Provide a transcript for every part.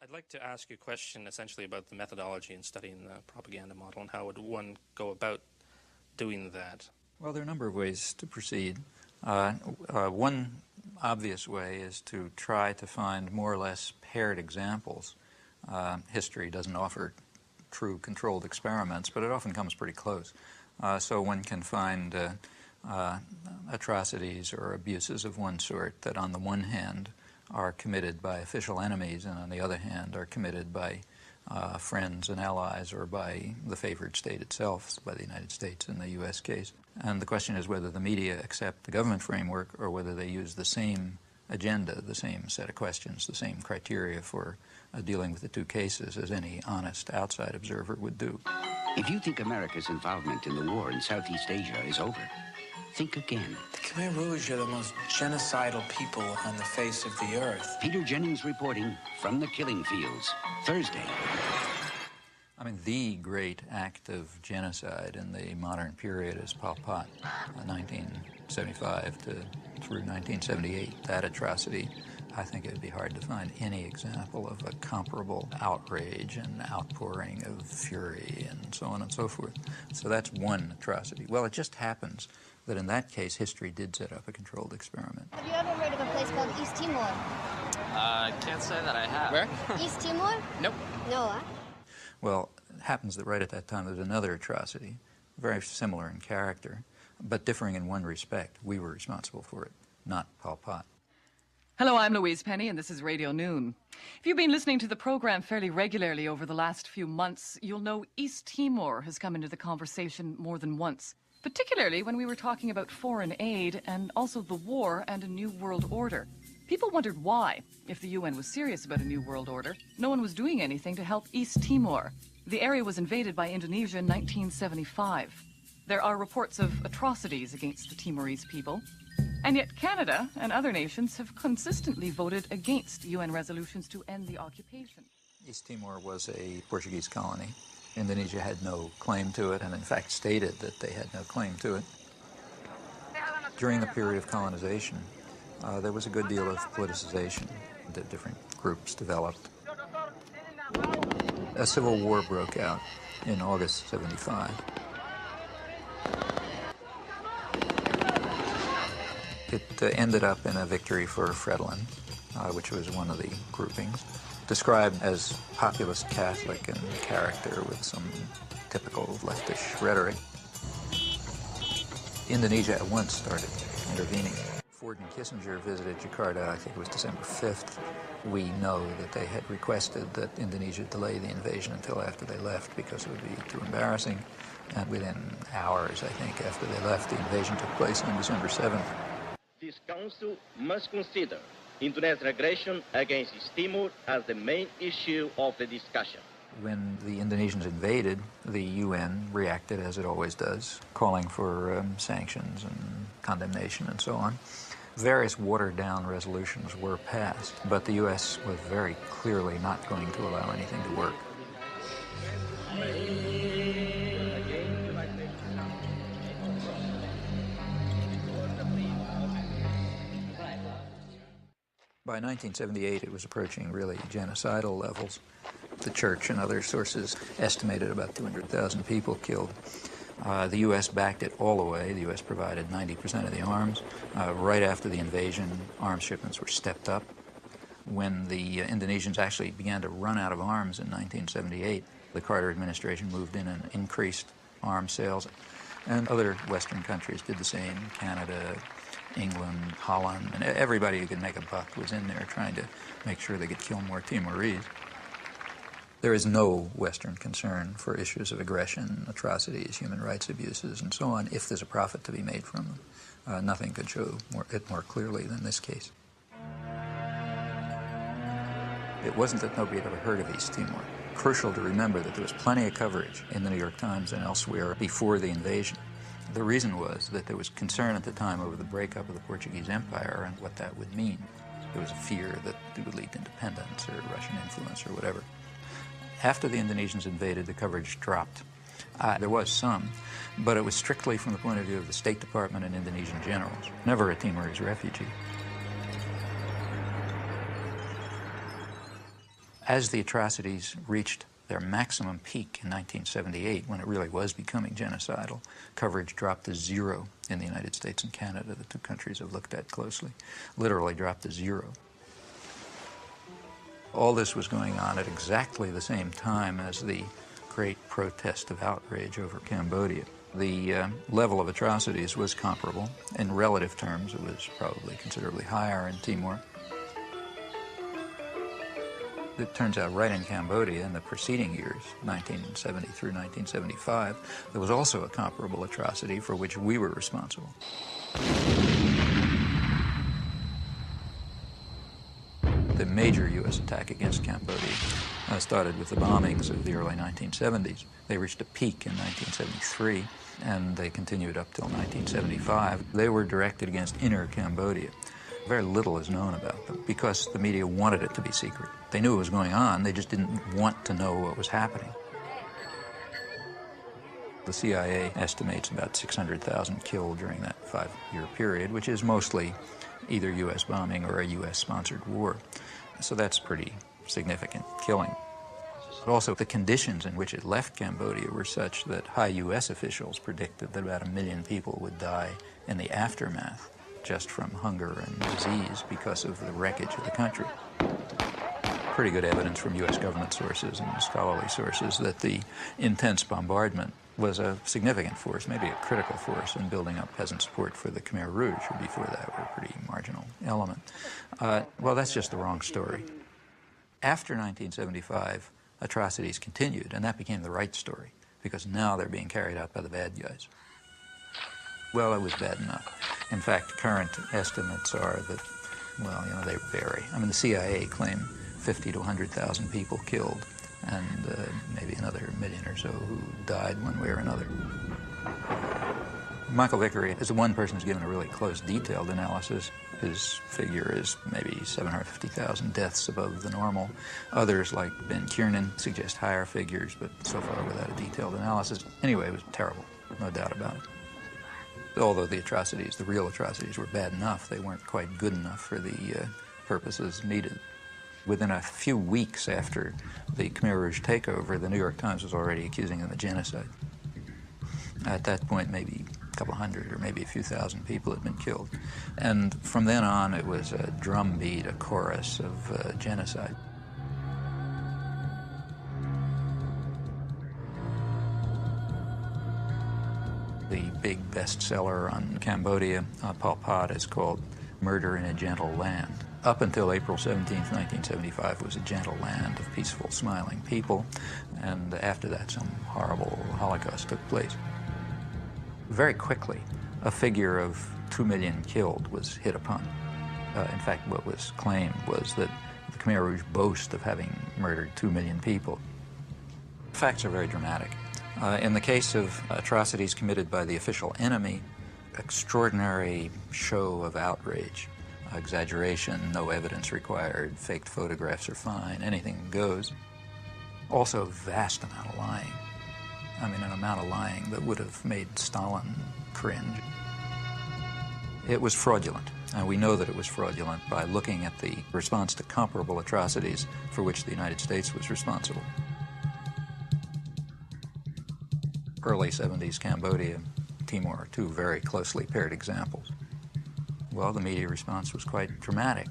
I'd like to ask you a question essentially about the methodology in studying the propaganda model and how would one go about doing that? Well, there are a number of ways to proceed. One obvious way is to try to find more or less paired examples. History doesn't offer true controlled experiments, but it often comes pretty close. So one can find atrocities or abuses of one sort that on the one hand are committed by official enemies and on the other hand are committed by friends and allies or by the favored state itself, by the United States in the U.S. case. And the question is whether the media accept the government framework or whether they use the same agenda, the same set of questions, the same criteria for dealing with the two cases as any honest outside observer would do. If you think America's involvement in the war in Southeast Asia is over, think again. The Khmer Rouge are the most genocidal people on the face of the earth. Peter Jennings reporting from the killing fields, Thursday. I mean, the great act of genocide in the modern period is Pol Pot, 1975 through 1978. That atrocity, I think it would be hard to find any example of a comparable outrage and outpouring of fury and so on and so forth. So that's one atrocity. Well, it just happens that in that case, history did set up a controlled experiment. Have you ever heard of a place called East Timor? Can't say that I have. Where? East Timor? Nope. No, huh? Well, it happens that right at that time there's another atrocity, very similar in character, but differing in one respect. We were responsible for it, not Pol Pot. Hello, I'm Louise Penny, and this is Radio Noon. If you've been listening to the program fairly regularly over the last few months, you'll know East Timor has come into the conversation more than once, particularly when we were talking about foreign aid and also the war and a new world order. People wondered why, if the UN was serious about a new world order, no one was doing anything to help East Timor. The area was invaded by Indonesia in 1975. There are reports of atrocities against the Timorese people. And yet Canada and other nations have consistently voted against UN resolutions to end the occupation. East Timor was a Portuguese colony. Indonesia had no claim to it and in fact stated that they had no claim to it. During the period of colonization, there was a good deal of politicization. The different groups developed. A civil war broke out in August '75. It ended up in a victory for Fredlin, which was one of the groupings, described as populist Catholic in character with some typical leftish rhetoric. Indonesia at once started intervening. Ford and Kissinger visited Jakarta, I think it was December 5th. We know that they had requested that Indonesia delay the invasion until after they left because it would be too embarrassing. And within hours, I think, after they left, the invasion took place on December 7th. This council must consider international aggression against East Timor as the main issue of the discussion. When the Indonesians invaded, the UN reacted as it always does, calling for sanctions and condemnation and so on. Various watered-down resolutions were passed, but the U.S. was very clearly not going to allow anything to work. By 1978, it was approaching really genocidal levels. The church and other sources estimated about 200,000 people killed. The U.S. backed it all the way. The U.S. provided 90% of the arms. Right after the invasion, arms shipments were stepped up. When the Indonesians actually began to run out of arms in 1978, the Carter administration moved in and increased arms sales. And other Western countries did the same. Canada, England, Holland, and everybody who could make a buck was in there trying to make sure they could kill more Timorese. There is no Western concern for issues of aggression, atrocities, human rights abuses, and so on, if there's a profit to be made from them. Nothing could show it more clearly than this case. It wasn't that nobody had ever heard of East Timor. Crucial to remember that there was plenty of coverage in the New York Times and elsewhere before the invasion. The reason was that there was concern at the time over the breakup of the Portuguese Empire and what that would mean. There was a fear that it would lead to independence or Russian influence or whatever. After the Indonesians invaded, the coverage dropped. There was some, but it was strictly from the point of view of the State Department and Indonesian generals, never a Timorese refugee. As the atrocities reached their maximum peak in 1978, when it really was becoming genocidal, coverage dropped to zero in the United States and Canada, the two countries I've looked at closely, literally dropped to zero. All this was going on at exactly the same time as the great protest of outrage over Cambodia. The level of atrocities was comparable. In relative terms, it was probably considerably higher in Timor. It turns out right in Cambodia in the preceding years, 1970 through 1975, there was also a comparable atrocity for which we were responsible. The major U.S. attack against Cambodia started with the bombings of the early 1970s. They reached a peak in 1973, and they continued up till 1975. They were directed against inner Cambodia. Very little is known about them because the media wanted it to be secret. They knew it was going on, they just didn't want to know what was happening. The CIA estimates about 600,000 killed during that 5-year period, which is mostly either U.S. bombing or a U.S.-sponsored war. So that's pretty significant killing. But also the conditions in which it left Cambodia were such that high U.S. officials predicted that about 1 million people would die in the aftermath just from hunger and disease because of the wreckage of the country. Pretty good evidence from U.S. government sources and scholarly sources that the intense bombardment was a significant force, maybe a critical force in building up peasant support for the Khmer Rouge, who before that were a pretty marginal element. Well, that's just the wrong story. After 1975, atrocities continued, and that became the right story, because now they're being carried out by the bad guys. Well, it was bad enough. In fact, current estimates are that, well, you know, they vary. I mean, the CIA claimed 50 to 100,000 people killed, and maybe another 1 million or so who died one way or another. Michael Vickery is the one person who's given a really close, detailed analysis. His figure is maybe 750,000 deaths above the normal. Others, like Ben Kiernan, suggest higher figures, but so far without a detailed analysis. Anyway, it was terrible, no doubt about it. Although the atrocities, the real atrocities, were bad enough, they weren't quite good enough for the purposes needed. Within a few weeks after the Khmer Rouge takeover, the New York Times was already accusing them of genocide. At that point, maybe a couple hundred or maybe a few thousand people had been killed. And from then on, it was a drumbeat, a chorus of genocide. The big bestseller on Cambodia, Pol Pot, is called Murder in a Gentle Land. Up until April 17, 1975, was a gentle land of peaceful, smiling people, and after that, some horrible Holocaust took place. Very quickly, a figure of 2 million killed was hit upon. In fact, what was claimed was that the Khmer Rouge boast of having murdered 2 million people. Facts are very dramatic. In the case of atrocities committed by the official enemy, extraordinary show of outrage, exaggeration, no evidence required, faked photographs are fine, anything goes. Also, vast amount of lying. I mean, an amount of lying that would have made Stalin cringe. It was fraudulent, and we know that it was fraudulent by looking at the response to comparable atrocities for which the United States was responsible. Early 70s Cambodia, Timor, two very closely paired examples. Well, the media response was quite dramatic.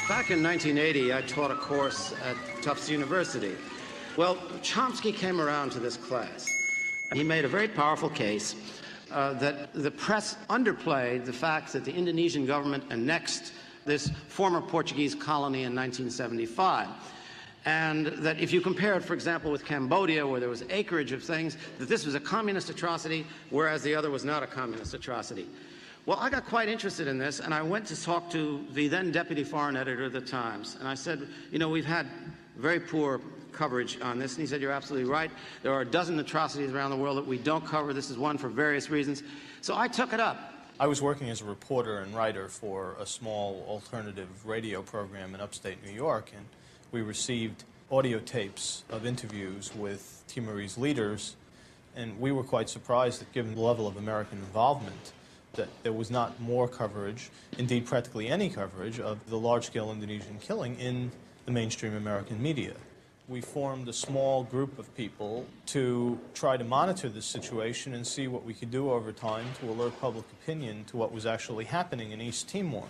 Back in 1980, I taught a course at Tufts University. Well, Chomsky came around to this class. He made a very powerful case that the press underplayed the fact that the Indonesian government annexed this former Portuguese colony in 1975. And that if you compare it, for example, with Cambodia, where there was acreage of things, that this was a communist atrocity, whereas the other was not a communist atrocity. Well, I got quite interested in this, and I went to talk to the then deputy foreign editor of the Times, and I said, you know, we've had very poor coverage on this, and he said, you're absolutely right. There are a dozen atrocities around the world that we don't cover. This is one for various reasons. So I took it up. I was working as a reporter and writer for a small alternative radio program in upstate New York, and we received audio tapes of interviews with Timorese leaders, and we were quite surprised that given the level of American involvement, that there was not more coverage, indeed practically any coverage, of the large-scale Indonesian killing in the mainstream American media. We formed a small group of people to try to monitor this situation and see what we could do over time to alert public opinion to what was actually happening in East Timor.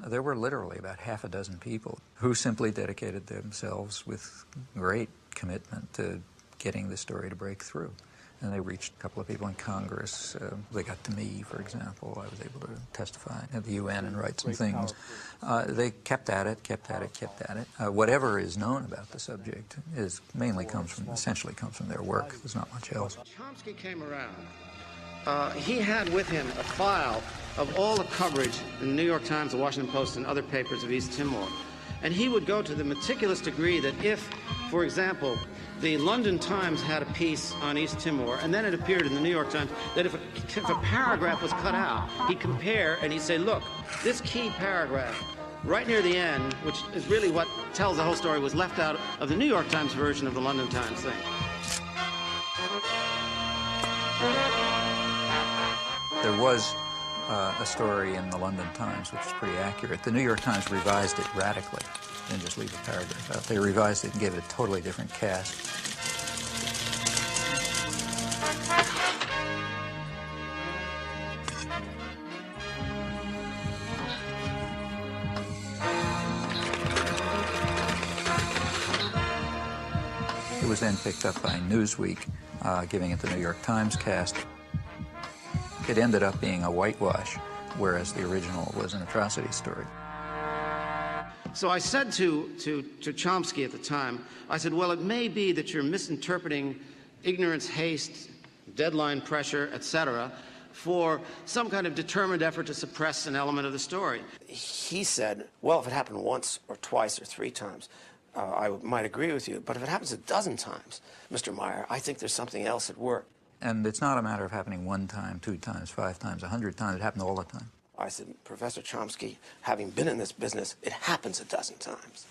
There were literally about half a dozen people who simply dedicated themselves with great commitment to getting the story to break through. And they reached a couple of people in Congress. They got to me, for example. I was able to testify at the UN and write some things. They kept at it. Whatever is known about the subject essentially comes from their work. There's not much else. Chomsky came around. He had with him a file of all the coverage in the New York Times, the Washington Post, and other papers of East Timor. And he would go to the meticulous degree that if, for example, the London Times had a piece on East Timor, and then it appeared in the New York Times, that if a paragraph was cut out, he'd compare and he'd say, look, this key paragraph right near the end, which is really what tells the whole story, was left out of the New York Times version of the London Times thing. There was a story in the London Times which is pretty accurate. The New York Times revised it radically. Didn't just leave a paragraph out. They revised it and gave it a totally different cast. It was then picked up by Newsweek, giving it the New York Times cast. It ended up being a whitewash, whereas the original was an atrocity story. So I said to Chomsky at the time, I said, well, it may be that you're misinterpreting ignorance, haste, deadline pressure, etc., for some kind of determined effort to suppress an element of the story. He said, well, if it happened once or twice or 3 times, I might agree with you. But if it happens a dozen times, Mr. Meyer, I think there's something else at work. And it's not a matter of happening 1 time, 2 times, 5 times, 100 times. It happened all the time. I said, Professor Chomsky, having been in this business, it happens a dozen times.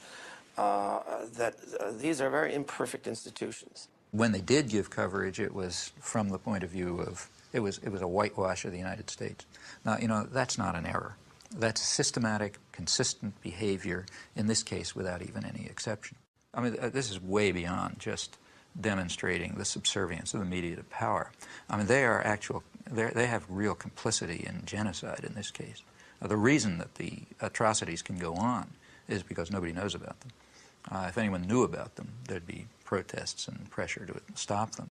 These are very imperfect institutions. When they did give coverage, it was from the point of view of, it was a whitewash of the United States. Now, you know, that's not an error. That's systematic, consistent behavior, in this case, without even any exception. I mean, this is way beyond just demonstrating the subservience of the media to power. I mean, they have real complicity in genocide in this case. The reason that the atrocities can go on is because nobody knows about them. If anyone knew about them, there'd be protests and pressure to stop them.